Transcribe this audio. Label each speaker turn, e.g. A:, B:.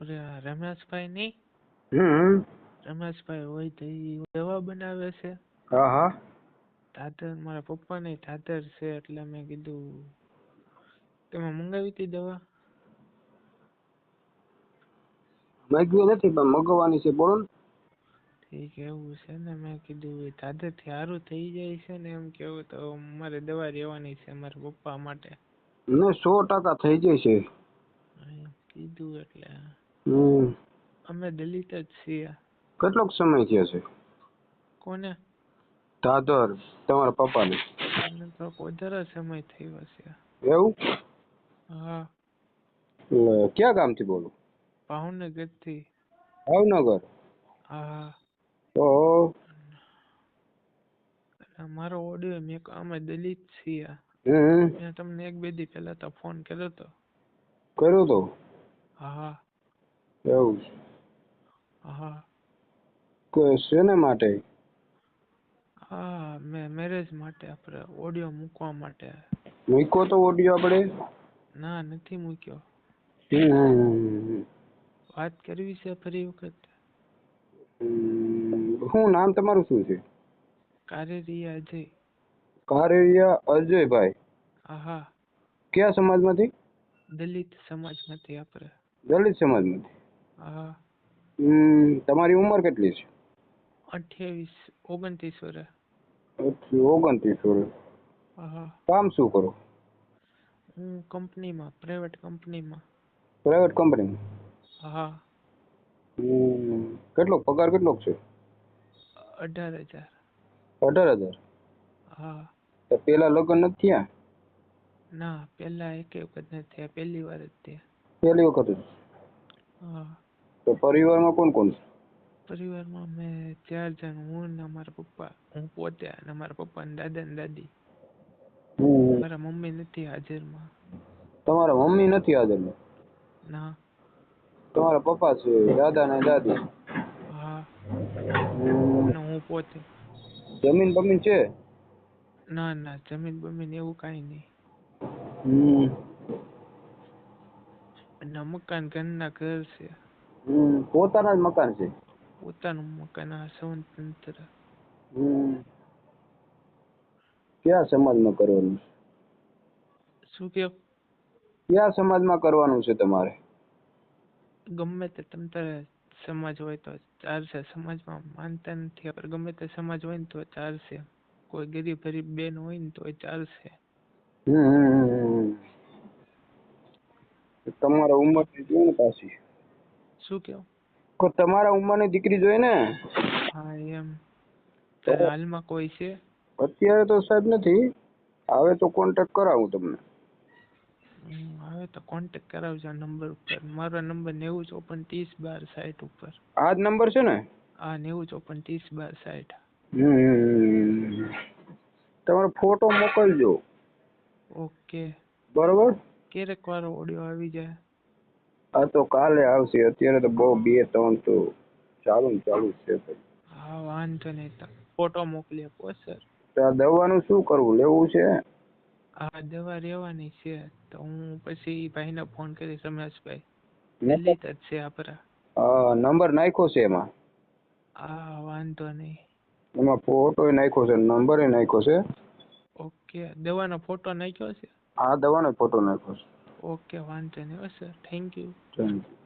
A: આપણે રમેશભાઈ નહીં, રમેશભાઈ હોય તો ઈ દવા બનાવે છે.
B: હા હા.
A: દાદર મારા પપ્પા ને દાદર છે એટલે મેં કીધું તમે મંગાવી હતી દવા.
B: માગ્યું નથી પણ મગવાની છે, બોલો ને.
A: ઠીક એવું છે ને, મેં કીધું દાદર થી સારું થઈ જાય છે ને એમ કેવું તો મારે દવા લેવાની છે મારા પપ્પા માટે.
B: ને 100% થઈ જશે.
A: કીધું એટલે
B: હમ.
A: અમે દલિત જ છીએ.
B: કેટલોક સમય થયો છે?
A: કોને?
B: દાદર તમારા પપ્પાને.
A: એને તો વધારે સમય થયો છે.
B: એવું?
A: હા.
B: ક્યાં ગામથી બોલો?
A: ભાવનગર થી.
B: ભાવનગર?
A: હા.
B: તો
A: મારો ઓડિયો મેં અમે દલિત છીએ. મેં તમને એક બે દી પહેલા તો ફોન કર્યો તો.
B: કર્યો તો?
A: હા.
B: એવું છે?
A: હા.
B: શેને માટે?
A: હા, મેરેજ માટે, આપણે ઓડિયો મૂકવા માટે.
B: મૂક્યો તો ઓડિયો આપણે?
A: ના, નથી મૂક્યો. વાત કરવી છે ફરી વખત.
B: શું નામ તમારું શું છે?
A: કારેરિયા અજય.
B: કારેરિયા અજયભાઈ.
A: હા.
B: કયા સમાજમાંથી?
A: દલિત સમાજમાંથી આપણે.
B: દલિત સમાજમાંથી?
A: હા.
B: તમારી ઉંમર કેટલી છે?
A: 28, 29 વર્ષ.
B: 29 વર્ષ.
A: હા.
B: કામ શું કરો?
A: હું કંપનીમાં, પ્રાઇવેટ કંપનીમાં.
B: પ્રાઇવેટ કંપનીમાં?
A: હા.
B: કેટલો પગાર કેટલોક છે?
A: 18,000.
B: 18,000?
A: હા.
B: તો પેલા લગ્ન નથી થયા?
A: ના, પેલા એક વખત નથી થયા, પહેલી વાર જ થયા.
B: પહેલી વખત જ?
A: હા.
B: તો પરિવારમાં કોણ કોણ છે?
A: પરિવારમાં અમે 4 જણ, હું ને મારા પપ્પા, હું પોતે અને મારા પપ્પા ને દાદા ને દાદી. મારા મમ્મી નથી હાજરમાં.
B: તમારા મમ્મી નથી હાજરમાં?
A: ના.
B: તમારા પપ્પા છે, દાદા ને દાદી?
A: હા. અને હું પોતે.
B: જમીન બમીન છે?
A: ના ના, જમીન બમીન એવું કાંઈ નહીં. અને મકાન ઘરના ઘર છે.
B: પોતાના જ મકાન છે?
A: પોતાનું મકાન, સ્વતંત્ર.
B: કયા સમાજમાં કરવાનું છે?
A: શું કહો?
B: કયા સમાજમાં કરવાનું છે તમારે?
A: ગમે તે તમ તારે સમાજ હોય તો ચાલશે. સમાજમાં માનતા નથી, આપણે ગમે તે સમાજ હોય ને તો ચાલશે. કોઈ ગરીબ બેન હોય ને તો ચાલશે.
B: તમારા ઉંમરની જોઈએ ને પાછી.
A: શું કહો?
B: તમારા ઉંમરની દીકરી જોઈએ ને?
A: હા એમ. તારે હાલમાં કોઈ છે?
B: અત્યારે તો સાહેબ નથી, આવે તો કોન્ટેક્ટ કરાવું તમને.
A: હવે તો કોન્ટેક્ટ કરાવજો આ નંબર ઉપર. મારો નંબર 9054301260 ઉપર.
B: આ જ નંબર છે ને?
A: હા, 9054301260.
B: તમારો ફોટો મોકલજો.
A: ઓકે.
B: બરોબર.
A: ક્યારેક વારો ઓડિયો આવી જાય?
B: આ તો કાલે આવશે, અત્યારે તો બહુ 2-3 તો ચાલુ જ છે.
A: હા, વાંધો નહીં. ફોટો મોકલી આપો સર.
B: તો આ દવાનું શું કરવું, લેવું છે?
A: હા, દવા લેવાની છે તો હું પછી ભાઈને ફોન કરીશ, રમેશભાઈ.
B: નંબર
A: દલિત જ છે આપણા.
B: નંબર નાખ્યો છે એમાં?
A: હા, વાંધો નહીં.
B: એમાં ફોટો નાખ્યો છે, નંબર નાખ્યો છે.
A: ઓકે. દવાનો ફોટો નાખ્યો છે?
B: આ દવાનો ફોટો નાખ્યો છે.
A: ઓકે, વાંધો નહીં sir. Thank you.
B: Thank you.